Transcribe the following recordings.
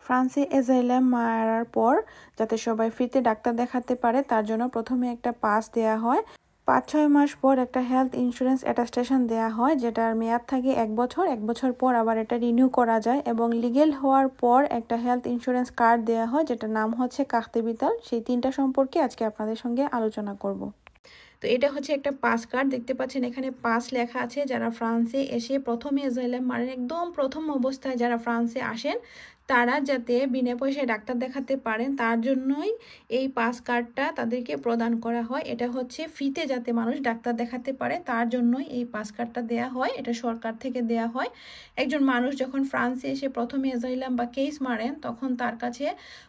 ফ্রান্সে অ্যাজাইলাম মারার পর যাতে সবাই ফ্রিতে ডাক্তার দেখাতে পারে তার জন্য প্রথমে একটা পাস দেয়া হয়। 5-6 মাস পর একটা হেলথ ইন্স্যুরেন্স অ্যাটাস্টেশন দেয়া হয়, যেটার মেয়াদ থাকে 1 বছর। 1 বছর পর আবার এটা রিনিউ করা যায় এবং লিগেল হওয়ার পর একটা হেলথ ইন্স্যুরেন্স কার্ড দেয়া হয়, যেটার নাম হচ্ছে কার্তে ভিতাল। সেই তিনটা সম্পর্কে আজকে আপনাদের সঙ্গে আলোচনা করব। তো এটা হচ্ছে একটা পাস কার্ড, দেখতে পাচ্ছেন এখানে পাস লেখা আছে। যারা ফ্রান্সে এসে প্রথমে অ্যাজাইলাম মারেন, একদম প্রথম অবস্থায় যারা ফ্রান্সে আসেন তারা যাতে বিনা পয়সায় ডাক্তার দেখাতে পারেন তার জন্যই এই পাস কার্ডটা তাদেরকে প্রদান করা হয়। এটা হচ্ছে ফ্রিতে যাতে মানুষ ডাক্তার দেখাতে পারে তার জন্যই এই পাস কার্ডটা দেয়া হয়, এটা সরকার থেকে দেয়া হয়। একজন মানুষ যখন ফ্রান্সে এসে প্রথমে অ্যাজাইলাম বা কেস মারেন তখন তার কাছে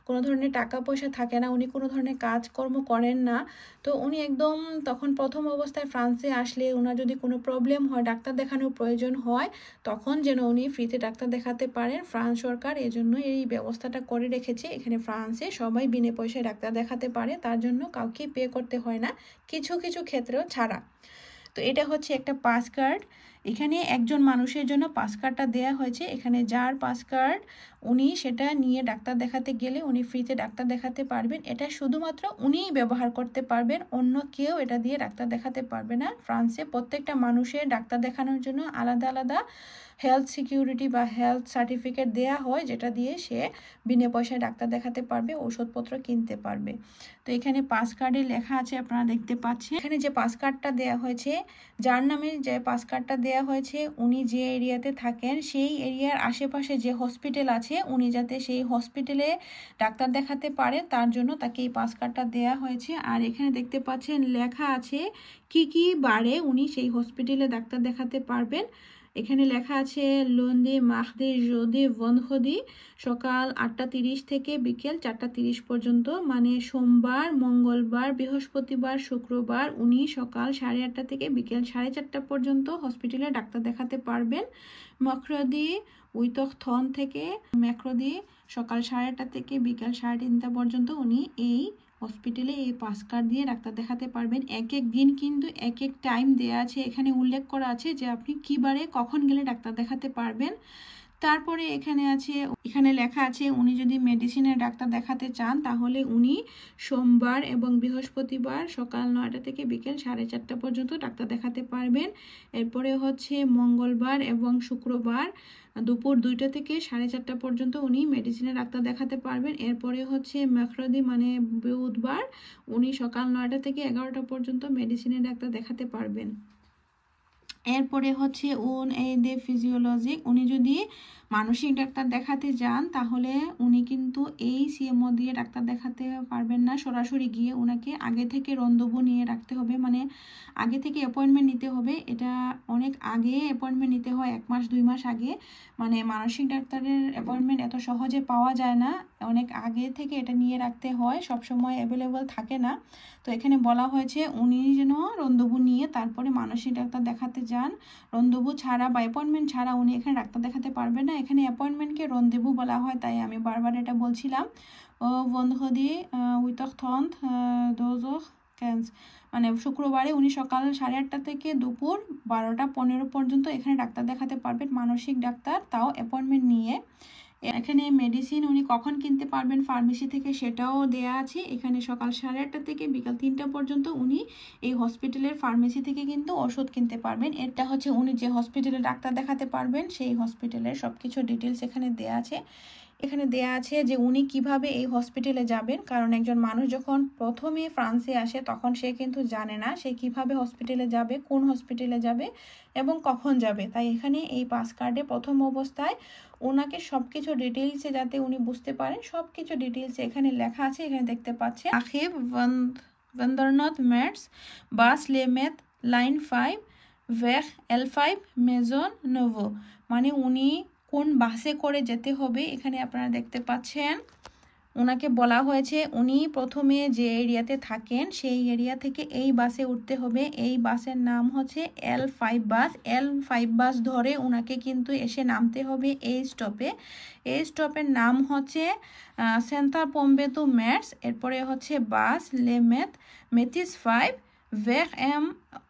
কোনো ধরনের টাকা পয়সা থাকে না, উনি কোনো ধরনের কাজকর্ম করেন না। তো উনি একদম তখন প্রথম অবস্থায় ফ্রান্সে আসলে ওনার যদি কোনো প্রবলেম হয়, ডাক্তার দেখানোর প্রয়োজন হয়, তখন যেন উনি ফ্রিতে ডাক্তার দেখাতে পারেন। ফ্রান্স সরকার এজন্য এই ব্যবস্থাটা করে রেখেছে। এখানে ফ্রান্সে সবাই বিনা পয়সায় ডাক্তার দেখাতে পারে, তার জন্য কাউকে পে করতে হয় না, কিছু কিছু ক্ষেত্রেও ছাড়া। তো এটা হচ্ছে একটা পাস কার্ড। এখানে একজন মানুষের জন্য পাস কার্ডটা দেওয়া হয়েছে। এখানে যার পাস কার্ড উনি সেটা নিয়ে ডাক্তার দেখাতে গেলে উনি ফ্রিতে ডাক্তার দেখাতে পারবেন। এটা শুধুমাত্র উনিই ব্যবহার করতে পারবেন, অন্য কেউ এটা দিয়ে ডাক্তার দেখাতে পারবে না। ফ্রান্সে প্রত্যেকটা মানুষের ডাক্তার দেখানোর জন্য আলাদা আলাদা হেলথ সিকিউরিটি বা হেলথ সার্টিফিকেট দেয়া হয়, যেটা দিয়ে সে বিনা পয়সায় ডাক্তার দেখাতে পারবে, ওষুধপত্র কিনতে পারবে। তো এখানে পাস কার্ডে লেখা আছে, আপনারা দেখতে পাচ্ছেন। এখানে যে পাস কার্ডটা দেয়া হয়েছে, যার নামে যে পাস কার্ডটা দেয়া হয়েছে, উনি যে এরিয়াতে থাকেন সেই এরিয়ার আশেপাশে যে হসপিটাল আছে উনি যাতে সেই হসপিটালে ডাক্তার দেখাতে পারে তার জন্য তাকে এই পাস কার্ডটা দেয়া হয়েছে। আর এখানে দেখতে পাচ্ছেন লেখা আছে কি কি বারে উনি সেই হসপিটালে ডাক্তার দেখাতে পারবেন। এখানে লেখা আছে লন্ডে মাহদে জোদে বন্ধদি, সকাল 8:30 থেকে বিকেল 4:30 পর্যন্ত, মানে সোমবার, মঙ্গলবার, বৃহস্পতিবার, শুক্রবার উনি সকাল 8:30 থেকে বিকেল 4:30 পর্যন্ত হসপিটালে ডাক্তার দেখাতে পারবেন। মক্রদি উইতথন থেকে ম্যাক্রদি সকাল 8:30 থেকে বিকেল 3:30 পর্যন্ত উনি এই হসপিটালে এই পাস কার্ড দিয়ে ডাক্তার দেখাতে পারবেন। এক এক দিন কিন্তু এক এক টাইম দেয়া আছে, এখানে উল্লেখ করা আছে যে আপনি কী বারে কখন গেলে ডাক্তার দেখাতে পারবেন। তারপরে এখানে লেখা আছে উনি যদি মেডিসিনের ডাক্তার দেখাতে চান তাহলে উনি সোমবার এবং বৃহস্পতিবার সকাল 9টা থেকে বিকেল 4:30 পর্যন্ত ডাক্তার দেখাতে পারবেন। এরপরে হচ্ছে মঙ্গলবার এবং শুক্রবার দুপুর 2টা থেকে 4:30 পর্যন্ত উনি মেডিসিনের ডাক্তার দেখাতে পারবেন। এরপরে হচ্ছে মেখরদি মানে বুধবার উনি সকাল 9টা থেকে 11টা পর্যন্ত মেডিসিনের ডাক্তার দেখাতে পারবেন। এরপরে হচ্ছে দে ফিজিওলজিক, উনি যদি মানসিক ডাক্তার দেখাতে যান তাহলে উনি কিন্তু এই সিএমও দিয়ে ডাক্তার দেখাতে পারবেন না সরাসরি গিয়ে, ওনাকে আগে থেকে রন্দবু নিয়ে রাখতে হবে, মানে আগে থেকে অ্যাপয়েন্টমেন্ট নিতে হবে। এটা অনেক আগে অ্যাপয়েন্টমেন্ট নিতে হয়, 1 মাস 2 মাস আগে, মানে মানসিক ডাক্তারের অ্যাপয়েন্টমেন্ট এত সহজে পাওয়া যায় না, অনেক আগে থেকে এটা নিয়ে রাখতে হয়, সব সময় অ্যাভেলেবল থাকে না। তো এখানে বলা হয়েছে উনি যেন রন্দবু নিয়ে তারপরে মানসিক ডাক্তার দেখাতে যান। রন্দবু ছাড়া বা অ্যাপয়েন্টমেন্ট ছাড়া উনি এখানে ডাক্তার দেখাতে পারবেন না। এখানে অ্যাপয়েন্টমেন্টকে রন্দবু বলা হয়, তাই আমি বারবার এটা বলছিলাম। বন্ধদি উইতথন্থ দোজখ ক্যান্স, মানে শুক্রবারে উনি সকাল 8:30 থেকে দুপুর 12:15 পর্যন্ত এখানে ডাক্তার দেখাতে পারবেন, মানসিক ডাক্তার, তাও অ্যাপয়েন্টমেন্ট নিয়ে। এখানে মেডিসিন উনি কখন কিনতে পারবেন ফার্মেসি থেকে সেটাও দেয়া আছে। এখানে সকাল 8:30 থেকে বিকাল 3টা পর্যন্ত উনি এই হসপিটালের ফার্মেসি থেকে কিন্তু ওষুধ কিনতে পারবেন। এটা হচ্ছে উনি যে হসপিটালে ডাক্তার দেখাতে পারবেন সেই হসপিটালের সবকিছু ডিটেলস এখানে দেয়া আছে। এখানে দেয়া আছে যে উনি কিভাবে এই হসপিটালে যাবেন, কারণ একজন মানুষ যখন প্রথমে ফ্রান্সে আসে তখন সে কিন্তু জানে না সে কিভাবে হসপিটালে যাবে, কোন হসপিটালে যাবে এবং কখন যাবে। তাই এখানে এই পাস কার্ডে প্রথম অবস্থায় ওনাকে সবকিছু ডিটেইলসে যাতে উনি বুঝতে পারেন সবকিছু ডিটেইলসে এখানে লেখা আছে। এখানে দেখতে পাচ্ছেন আখিব ভেন্ডারনট মেটস বাস লেমেত লাইন 5 ভেখ L5 মেজন নোভো, মানে উনি কোন বাসে করে যেতে হবে এখানে আপনারা দেখতে পাচ্ছেন। ওনাকে বলা হয়েছে উনি প্রথমে যে এরিয়াতে থাকেন সেই এরিয়া থেকে এই বাসে উঠতে হবে। এই বাসের নাম হচ্ছে L5 বাস। L5 বাস ধরে ওনাকে কিন্তু এসে নামতে হবে এই স্টপে। এই স্টপের নাম হচ্ছে সেন্টার পম্বেতু ম্যাটস। এরপরে হচ্ছে বাস লেমেত মেথিস 5 ভের এম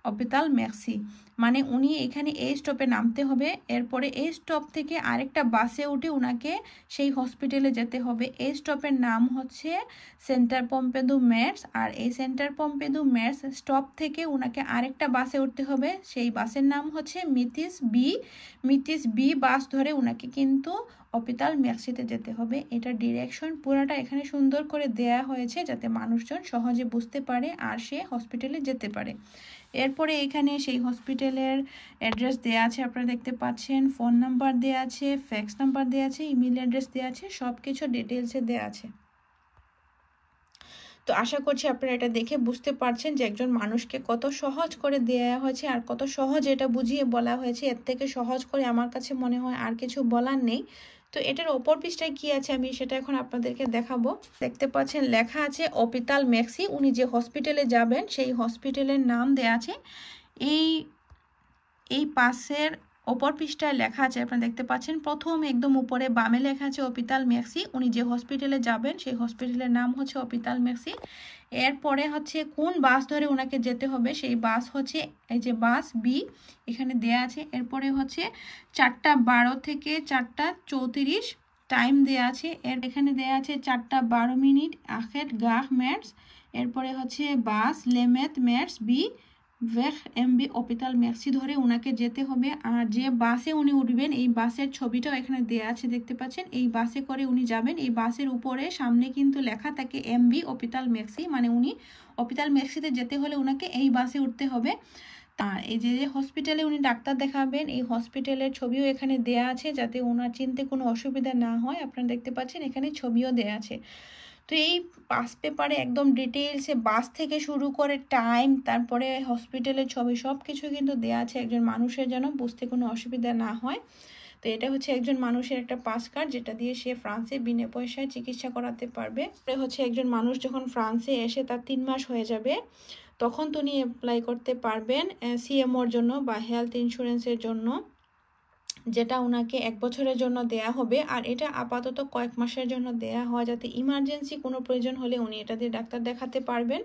হসপিটাল মেক্সি, মানে উনি এখানে এই স্টপে নামতে হবে, এরপরে এই স্টপ থেকে আরেকটা বাসে উঠে ওনাকে সেই হসপিটালে যেতে হবে। এই স্টপের নাম হচ্ছে সেন্টার পম্পেদু মের্স, আর এই সেন্টার পম্পেদু মের্স স্টপ থেকে ওনাকে আরেকটা বাসে উঠতে হবে, সেই বাসের নাম হচ্ছে মিতিস বি বাস ধরে ওনাকে কিন্তু হসপিটাল মেক্সিতে যেতে হবে। এটা ডিরেকশন পুরাটা এখানে সুন্দর করে দেয়া হয়েছে যাতে মানুষজন সহজে বুঝতে পারে আর সে হসপিটালে যেতে পারে। এরপরে এখানে সেই হসপিটালের অ্যাড্রেস দেওয়া আছে, আপনারা দেখতে পাচ্ছেন, ফোন নাম্বার দেওয়া আছে, ফ্যাক্স নাম্বার দেওয়া আছে, ইমেল অ্যাড্রেস দেওয়া আছে, সব কিছু ডিটেলসে দেওয়া আছে। তো আশা করছি আপনারা এটা দেখে বুঝতে পারছেন যে একজন মানুষকে কত সহজ করে দেওয়া হয়েছে আর কত সহজ এটা বুঝিয়ে বলা হয়েছে। এর থেকে সহজ করে আমার কাছে মনে হয় আর কিছু বলার নেই। তো এটার অপর পৃষ্ঠায় কি আছে আমি সেটা এখন আপনাদেরকে দেখাবো। দেখতে পাচ্ছেন লেখা আছে হসপিটাল মেক্সি, উনি যে হসপিটালে যাবেন সেই হসপিটালের নাম দেয়া আছে। এই পাশের অপর পৃষ্ঠায় লেখা আছে, আপনারা দেখতে পাচ্ছেন, প্রথম একদম উপরে বামে লেখা আছে হসপিটাল মেক্সি, উনি যে হসপিটালে যাবেন সেই হসপিটালের নাম হচ্ছে হসপিটাল মেক্সি। এরপরে হচ্ছে কোন বাস ধরে ওনাকে যেতে হবে, সেই বাস হচ্ছে এই যে বাস বি এখানে দেয়া আছে। এরপরে হচ্ছে 4:12 থেকে 4:34 টাইম দেয়া আছে, এখানে দেয়া আছে 4:12 আখের গাহ মেটস। এরপরে হচ্ছে বাস লেমেত মেটস বি ভেখ এমবি হসপিটাল মেক্সি ধরে ওনাকে যেতে হবে। আর যে বাসে উনি উঠবেন এই বাসের ছবিটাও এখানে দেয়া আছে, দেখতে পাচ্ছেন, এই বাসে করে উনি যাবেন। এই বাসের উপরে সামনে কিন্তু লেখা থাকে এমবি হসপিটাল মেক্সি, মানে উনি হসপিটাল মেক্সিতে যেতে হলে ওনাকে এই বাসে উঠতে হবে। আর এই যে হসপিটালে উনি ডাক্তার দেখাবেন এই হসপিটালের ছবিও এখানে দেয়া আছে যাতে ওনার চিনতে কোনো অসুবিধা না হয়। আপনারা দেখতে পাচ্ছেন এখানে ছবিও দেয়া আছে। তো এই পাস পেপারে একদম ডিটেলসে বাস থেকে শুরু করে টাইম, তারপরে হসপিটালের ছবি, সব কিছু কিন্তু দেওয়া আছে একজন মানুষের যেন বুঝতে কোনো অসুবিধা না হয়। তো এটা হচ্ছে একজন মানুষের একটা পাস কার্ড যেটা দিয়ে সে ফ্রান্সে বিনা পয়সায় চিকিৎসা করাতে পারবে। এটা হচ্ছে একজন মানুষ যখন ফ্রান্সে এসে তার 3 মাস হয়ে যাবে তখন তিনি অ্যাপ্লাই করতে পারবেন সিএমওর জন্য বা হেলথ ইন্স্যুরেন্সের জন্য, যেটা ওনাকে 1 বছরের জন্য দেয়া হবে। আর এটা আপাতত কয়েক মাসের জন্য দেয়া হয় যাতে ইমার্জেন্সি কোনো প্রয়োজন হলে উনি এটা দিয়ে ডাক্তার দেখাতে পারবেন।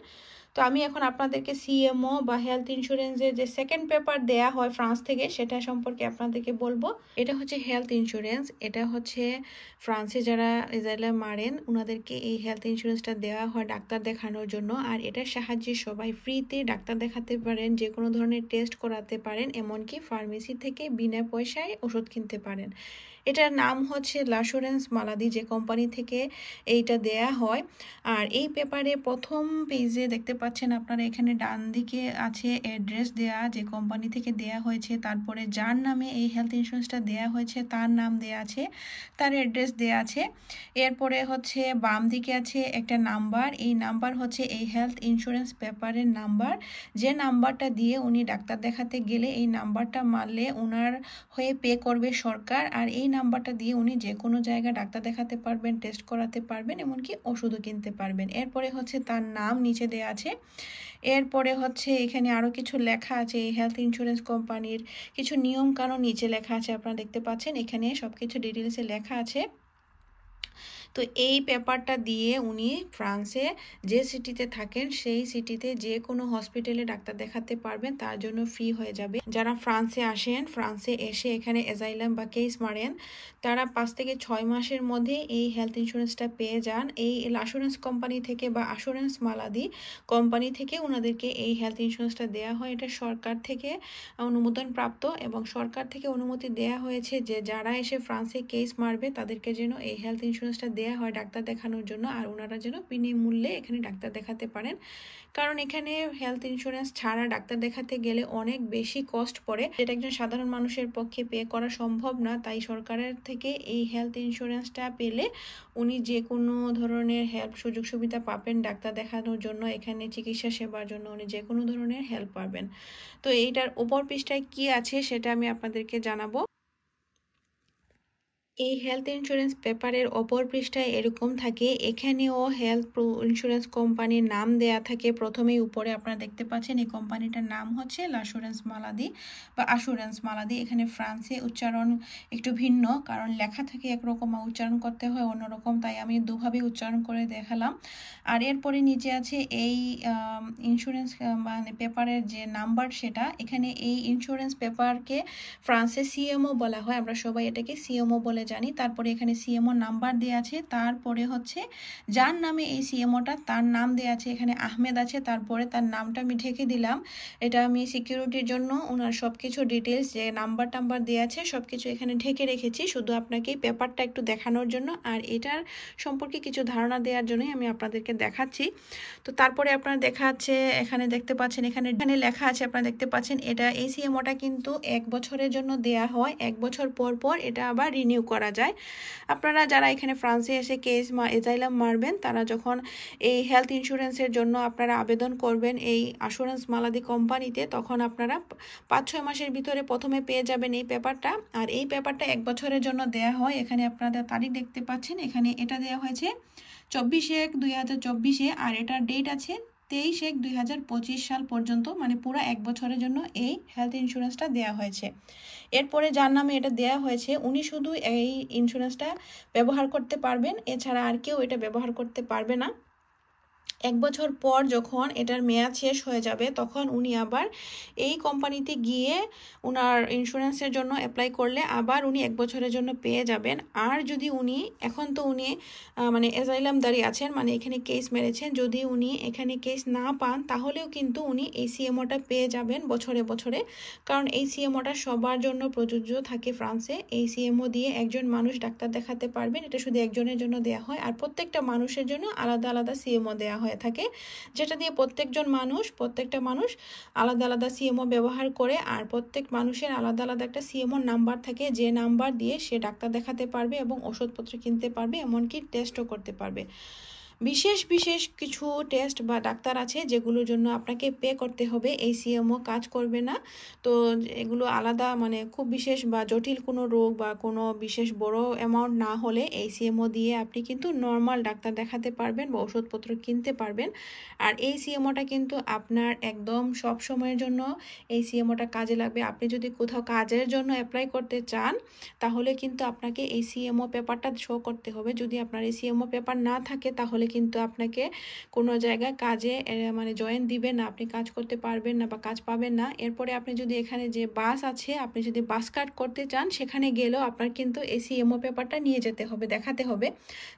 তো আমি এখন আপনাদেরকে সিএমও বা হেলথ ইন্স্যুরেন্সের যে সেকেন্ড পেপার দেয়া হয় ফ্রান্স থেকে সেটা সম্পর্কে আপনাদেরকে বলবো। এটা হচ্ছে হেলথ ইন্স্যুরেন্স, এটা হচ্ছে ফ্রান্সে যারা এজাইলে মারেন ওনাদেরকে এই হেলথ ইন্স্যুরেন্সটা দেওয়া হয় ডাক্তার দেখানোর জন্য। আর এটার সাহায্যে সবাই ফ্রিতে ডাক্তার দেখাতে পারেন, যে কোনো ধরনের টেস্ট করাতে পারেন, এমনকি ফার্মেসি থেকে বিনা পয়সায় ওষুধ কিনতে পারেন। এটার নাম হচ্ছে লাসুরেন্স মালাদি, যে কোম্পানি থেকে এইটা দেয়া হয়। আর এই পেপারে প্রথম পেজে দেখতে পাচ্ছেন আপনারা এখানে ডান দিকে আছে অ্যাড্রেস দেয়া, যে কোম্পানি থেকে দেয়া হয়েছে, তারপরে যার নামে এই হেলথ ইন্স্যুরেন্সটা দেয়া হয়েছে তার নাম দেয়া আছে, তার অ্যাড্রেস দেয়া আছে। এরপরে হচ্ছে বাম দিকে আছে একটা নাম্বার, এই নাম্বার হচ্ছে এই হেলথ ইন্স্যুরেন্স পেপারের নাম্বার, যে নাম্বারটা দিয়ে উনি ডাক্তার দেখাতে গেলে এই নাম্বারটা মারলে ওনার হয়ে পে করবে সরকার। আর এই নাম্বারটা দিয়ে উনি যে কোনো জায়গায় ডাক্তার দেখাতে পারবেন, টেস্ট করাতে পারবেন, এমনকি ওষুধও কিনতে পারবেন। এরপরে হচ্ছে তার নাম নিচে দেওয়া আছে। এরপরে হচ্ছে এখানে আরও কিছু লেখা আছে, এই হেলথ ইন্স্যুরেন্স কোম্পানির কিছু নিয়ম কানুন নিচে লেখা আছে, আপনারা দেখতে পাচ্ছেন এখানে সব কিছু ডিটেলসে লেখা আছে। তো এই পেপারটা দিয়ে উনি ফ্রান্সে যে সিটিতে থাকেন সেই সিটিতে যে কোনো হসপিটালে ডাক্তার দেখাতে পারবেন, তার জন্য ফ্রি হয়ে যাবে। যারা ফ্রান্সে আসেন, ফ্রান্সে এসে এখানে অ্যাজাইলাম বা কেস মারেন, তারা 5 থেকে 6 মাসের মধ্যে এই হেলথ ইন্স্যুরেন্সটা পেয়ে যান। এই লাসুরেন্স কোম্পানি থেকে বা আসুরেন্স মালাদি কোম্পানি থেকে ওনাদেরকে এই হেলথ ইন্স্যুরেন্সটা দেওয়া হয়। এটা সরকার থেকে অনুমোদন প্রাপ্ত এবং সরকার থেকে অনুমতি দেয়া হয়েছে যে যারা এসে ফ্রান্সে কেস মারবে তাদেরকে যেন এই হেলথ ইন্স্যুরেন্সটা দেয়া হয় ডাক্তার দেখানোর জন্য, আর ওনারা যেন বিনামূল্যে এখানে ডাক্তার দেখাতে পারেন। কারণ এখানে হেলথ ইন্স্যুরেন্স ছাড়া ডাক্তার দেখাতে গেলে অনেক বেশি কস্ট পড়ে, যেটা একজন সাধারণ মানুষের পক্ষে পে করা সম্ভব না। তাই সরকারের থেকে এই হেলথ ইন্স্যুরেন্সটা পেলে উনি যে কোনো ধরনের হেল্প সুযোগ সুবিধা পাবেন ডাক্তার দেখানোর জন্য, এখানে চিকিৎসা সেবার জন্য উনি যে কোনো ধরনের হেল্প পাবেন। তো এইটার উপর পৃষ্ঠায় কি আছে সেটা আমি আপনাদেরকে জানাবো। এই হেলথ ইন্স্যুরেন্স পেপারের অপর পৃষ্ঠায় এরকম থাকে, এখানেও হেলথ ইন্স্যুরেন্স কোম্পানির নাম দেয়া থাকে। প্রথমেই উপরে আপনারা দেখতে পাচ্ছেন এই কোম্পানিটার নাম হচ্ছে লাসুরেন্স মালাদি বা আসুরেন্স মালাদি। এখানে ফ্রান্সে উচ্চারণ একটু ভিন্ন, কারণ লেখা থাকে একরকম উচ্চারণ করতে হয় অন্যরকম, তাই আমি দুভাবে উচ্চারণ করে দেখালাম। আর এরপরে নিচে আছে এই ইন্স্যুরেন্স মানে পেপারের যে নাম্বার সেটা। এখানে এই ইন্স্যুরেন্স পেপারকে ফ্রান্সে সিএমও বলা হয়, আমরা সবাই এটাকে সিএমও বলে জানি। তারপরে এখানে সিএমও নাম্বার দেওয়া আছে, তারপরে হচ্ছে যার নামে এই সিএমওটা তার নাম দেওয়া আছে, এখানে আহমেদ আছে, তারপরে তার নামটা আমি ঢেকে দিলাম। এটা আমি সিকিউরিটির জন্য ওনার সব কিছু ডিটেলস যে নাম্বার টাম্বার দেওয়া আছে সব কিছু এখানে ঢেকে রেখেছি, শুধু আপনাকে পেপারটা একটু দেখানোর জন্য আর এটার সম্পর্কে কিছু ধারণা দেওয়ার জন্যই আমি আপনাদেরকে দেখাচ্ছি। তো তারপরে আপনারা দেখাচ্ছে, এখানে দেখতে পাচ্ছেন এখানে লেখা আছে, আপনারা দেখতে পাচ্ছেন এটা এই সিএমওটা কিন্তু 1 বছরের জন্য দেয়া হয়, 1 বছর পর পর এটা আবার রিনিউ করা যায়। আপনারা যারা এখানে ফ্রান্সে এসে কেস এজাইলাম মারবেন, তারা যখন এই হেলথ ইন্স্যুরেন্সের জন্য আপনারা আবেদন করবেন এই আসুরেন্স মালাদি কোম্পানিতে, তখন আপনারা 5-6 মাসের ভিতরে প্রথমে পেয়ে যাবেন এই পেপারটা। আর এই পেপারটা 1 বছরের জন্য দেয়া হয়। এখানে আপনাদের তারিখ দেখতে পাচ্ছেন, এখানে এটা দেওয়া হয়েছে 24/1/2024, আর এটার ডেট আছে 23/1/2025 সাল পর্যন্ত, মানে পুরো 1 বছরের জন্য এই হেলথ ইন্স্যুরেন্সটা দেওয়া হয়েছে। এরপরে যার নামে এটা দেওয়া হয়েছে উনি শুধু এই ইন্স্যুরেন্সটা ব্যবহার করতে পারবেন, এছাড়া আর কেউ এটা ব্যবহার করতে পারবে না। 1 বছর পর যখন এটার মেয়াদ শেষ হয়ে যাবে, তখন উনি আবার এই কোম্পানিতে গিয়ে ওনার ইন্স্যুরেন্সের জন্য অ্যাপ্লাই করলে আবার উনি 1 বছরের জন্য পেয়ে যাবেন। আর যদি উনি এখন তো উনি মানে এজাইলামদারি আছেন, মানে এখানে কেস মেরেছেন, যদি উনি এখানে কেস না পান তাহলেও কিন্তু উনি এই সিএমওটা পেয়ে যাবেন বছরে বছরে, কারণ এই সিএমওটা সবার জন্য প্রযোজ্য থাকে ফ্রান্সে। এই সিএমও দিয়ে একজন মানুষ ডাক্তার দেখাতে পারবেন, এটা শুধু একজনের জন্য দেয়া হয়, আর প্রত্যেকটা মানুষের জন্য আলাদা আলাদা সিএমও দেওয়া হয় থাকে, যেটা দিয়ে প্রত্যেকটা মানুষ আলাদা আলাদা সিএমও ব্যবহার করে। আর প্রত্যেক মানুষের আলাদা আলাদা একটা সিএমও নাম্বার থাকে, যে নাম্বার দিয়ে সে ডাক্তার দেখাতে পারবে এবং ওষুধপত্র কিনতে পারবে, এমনকি টেস্টও করতে পারবে। বিশেষ বিশেষ কিছু টেস্ট বা ডাক্তার আছে যেগুলোর জন্য আপনাকে পে করতে হবে, এই সিএমও কাজ করবে না। তো এগুলো আলাদা, মানে খুব বিশেষ বা জটিল কোনো রোগ বা কোনো বিশেষ বড় অ্যামাউন্ট না হলে এই সিএমও দিয়ে আপনি কিন্তু নর্মাল ডাক্তার দেখাতে পারবেন বা ওষুধপত্র কিনতে পারবেন। আর এই সিএমওটা কিন্তু আপনার একদম সব সময়ের জন্য এই সিএমওটা কাজে লাগবে। আপনি যদি কোথাও কাজের জন্য অ্যাপ্লাই করতে চান, তাহলে কিন্তু আপনাকে এই সিএমও পেপারটা শো করতে হবে। যদি আপনার এই সিএমও পেপার না থাকে, তাহলে কিন্তু আপনাকে কোনো জায়গায় কাজে মানে জয়েন দিবেন না, আপনি কাজ করতে পারবেন না বা কাজ পাবেন না। এরপরে আপনি যদি এখানে যে বাস আছে, আপনি যদি বাস কার্ড করতে চান, সেখানে গেলেও আপনার কিন্তু এই সিএমও পেপারটা নিয়ে যেতে হবে, দেখাতে হবে।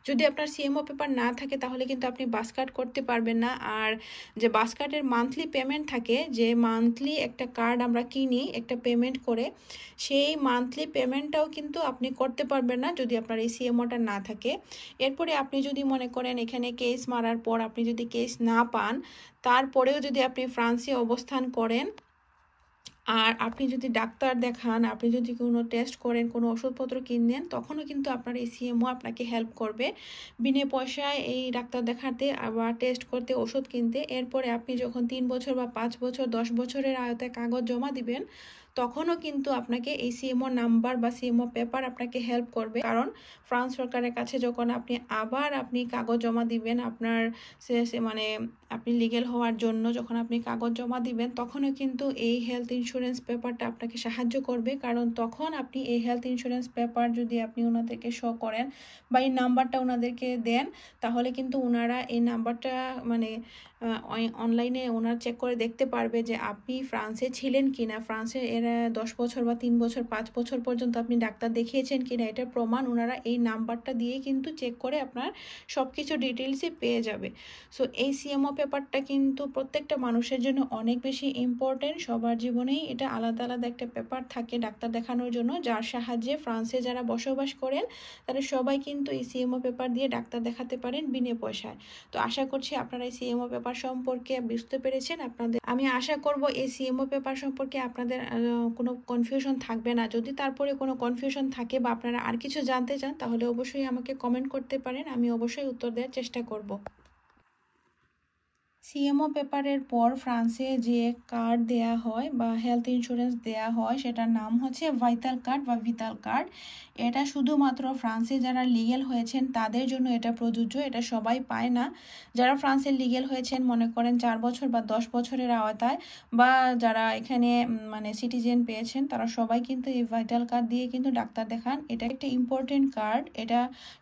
যদি আপনার সিএমও পেপার না থাকে, তাহলে কিন্তু আপনি বাস কার্ড করতে পারবেন না। আর যে বাস কার্ডের মান্থলি পেমেন্ট থাকে, যে মান্থলি একটা কার্ড আমরা কিনি একটা পেমেন্ট করে, সেই মান্থলি পেমেন্টটাও কিন্তু আপনি করতে পারবেন না যদি আপনার এই সিএমওটা না থাকে। এরপরে আপনি যদি মনে করেন এখানে কেস মারার পর আপনি যদি কেস না পান, তারপরেও যদি আপনি ফ্রান্সে অবস্থান করেন আর আপনি যদি ডাক্তার দেখান, আপনি যদি কোনো টেস্ট করেন, কোনো ওষুধপত্র কিনেন, তখনও কিন্তু আপনার এই সিএমও আপনাকে হেল্প করবে বিনা পয়সায় এই ডাক্তার দেখাতে আবার টেস্ট করতে, ওষুধ কিনতে। এরপরে আপনি যখন 3 বছর বা 5 বছর 10 বছরের আয়তায় কাগজ জমা দিবেন, তখনও কিন্তু আপনাকে এই সিএমও নাম্বার বা সিএমও পেপার আপনাকে হেল্প করবে। কারণ ফ্রান্স সরকারের কাছে যখন আপনি কাগজ জমা দিবেন, আপনার মানে আপনি লিগেল হওয়ার জন্য যখন আপনি কাগজ জমা দিবেন, তখনও কিন্তু এই হেলথ ইন্স্যুরেন্স পেপারটা আপনাকে সাহায্য করবে। কারণ তখন আপনি এই হেলথ ইন্স্যুরেন্স পেপার যদি আপনি ওনাদেরকে শো করেন বা এই নাম্বারটা ওনাদেরকে দেন, তাহলে কিন্তু ওনারা এই নাম্বারটা মানে অনলাইনে ওনারা চেক করে দেখতে পারবে যে আপনি ফ্রান্সে ছিলেন কিনা, ফ্রান্সে এর 10 বছর বা 3 বছর 5 বছর পর্যন্ত আপনি ডাক্তার দেখিয়েছেন কিনা, এটার প্রমাণ ওনারা এই নাম্বারটা দিয়ে কিন্তু চেক করে আপনার সব কিছু ডিটেলসই পেয়ে যাবে। সো এই সিএমও পেপারটা কিন্তু প্রত্যেকটা মানুষের জন্য অনেক বেশি ইম্পর্টেন্ট, সবার জীবনেই এটা আলাদা আলাদা একটা পেপার থাকে ডাক্তার দেখানোর জন্য, যার সাহায্যে ফ্রান্সে যারা বসবাস করেন তারা সবাই কিন্তু এই সিএমও পেপার দিয়ে ডাক্তার দেখাতে পারেন বিনা পয়সায়। তো আশা করছি আপনারা এই সিএমও পেপার সম্পর্কে বুঝতে পেরেছেন। আমি আশা করব এই সিএমও পেপার সম্পর্কে আপনাদের কোনো কনফিউশন থাকবে না। যদি তারপরে কোনো কনফিউশন থাকে বা আপনারা আর কিছু জানতে চান, তাহলে অবশ্যই আমাকে কমেন্ট করতে পারেন, আমি অবশ্যই উত্তর দেওয়ার চেষ্টা করব। সিএমও পেপারের পর ফ্রান্সে যে কার্ড দেয়া হয় বা হেলথ ইন্স্যুরেন্স দেয়া হয় সেটার নাম হচ্ছে ভাইটাল কার্ড বা ভিটাল কার্ড। এটা শুধুমাত্র ফ্রান্সে যারা লিগেল হয়েছেন তাদের জন্য এটা প্রযোজ্য, এটা সবাই পায় না। যারা ফ্রান্সে লিগেল হয়েছেন মনে করেন 4 বছর বা 10 বছরের আওতায়, বা যারা এখানে মানে সিটিজেন পেয়েছেন, তারা সবাই কিন্তু এই ভাইটাল কার্ড দিয়ে কিন্তু ডাক্তার দেখান। এটা একটা ইম্পর্টেন্ট কার্ড, এটা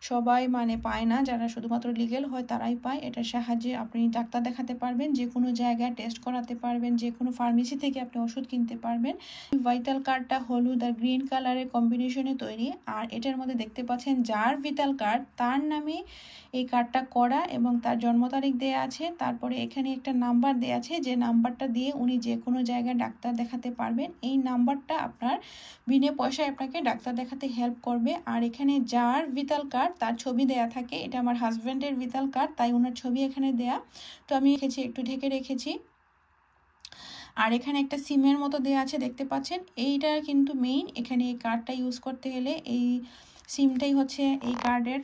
সবাই মানে পায় না, যারা শুধুমাত্র লিগেল হয় তারাই পায়। এটার সাহায্যে আপনি ডাক্তার দেখাতে পারবেন, যে কোনো জায়গায় টেস্ট করাতে পারবেন, যে কোনো ফার্মেসি থেকে আপনি ওষুধ কিনতে পারবেন। ভাইটাল কার্ডটা হলুদ আর গ্রিন কালারের কম্বিনেশনে তৈরি, আর এটার মধ্যে দেখতে পাচ্ছেন যার ভিটাল কার্ড তার নামে এই কার্ডটা করা এবং তার জন্ম তারিখ দেয়া আছে। তারপরে এখানে একটা নাম্বার দেয়া আছে, যে নাম্বারটা দিয়ে উনি যে কোনো জায়গায় ডাক্তার দেখাতে পারবেন। এই নাম্বারটা আপনার বিনা পয়সায় আপনাকে ডাক্তার দেখাতে হেল্প করবে। আর এখানে যার ভিটাল কার্ড তার ছবি দেয়া থাকে, এটা আমার হাজব্যান্ডের ভিটাল কার্ড, তাই ওনার ছবি এখানে দেয়া, তো আমি রেখেছি, একটু ঢেকে রেখেছি। আর এখানে একটা সিমের মতো দেয়া আছে দেখতে পাচ্ছেন, এইটা কিন্তু মেইন। এখানে এই কার্ডটা ইউজ করতে গেলে এই সিমটাই হচ্ছে এই কার্ডের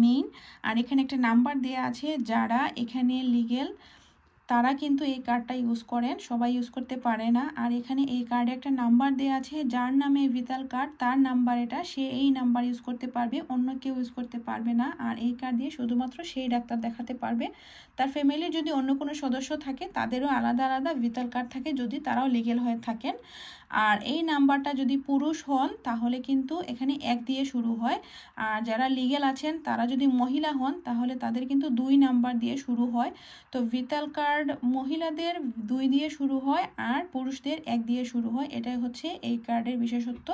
মেইন। আর এখানে একটা নাম্বার দেয়া আছে, যারা এখানে লিগেল তারা কিন্তু এই কার্ডটা ইউজ করেন, সবাই ইউজ করতে পারে না। আর এখানে এই কার্ডে একটা নাম্বার দেওয়া আছে, যার নামে ভিটাল কার্ড তার নাম্বার এটা, সে এই নাম্বার ইউজ করতে পারবে, অন্য কেউ ইউজ করতে পারবে না। আর এই কার্ড দিয়ে শুধুমাত্র সেই ডাক্তার দেখাতে পারবে। তার ফ্যামিলির যদি অন্য কোনো সদস্য থাকে তাদেরও আলাদা আলাদা ভিটাল কার্ড থাকে, যদি তারাও লিগেল হয়ে থাকেন। আর এই নাম্বারটা যদি পুরুষ হন তাহলে কিন্তু এখানে 1 দিয়ে শুরু হয়, আর যারা লিগেল আছেন তারা যদি মহিলা হন তাহলে তাদের কিন্তু 2 নাম্বার দিয়ে শুরু হয়। তো ভিটাল কার্ড মহিলাদের 2 দিয়ে শুরু হয় আর পুরুষদের 1 দিয়ে শুরু হয়। এটাই হচ্ছে এই কার্ডের বিশেষত্ব।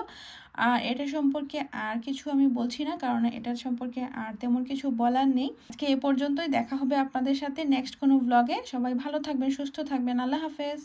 আর এটা সম্পর্কে আর কিছু আমি বলছি না, কারণ এটার সম্পর্কে আর তেমন কিছু বলার নেই। আজকে এ পর্যন্তই, দেখা হবে আপনাদের সাথে নেক্সট কোনো ব্লগে। সবাই ভালো থাকবেন, সুস্থ থাকবেন, আল্লাহ হাফেজ।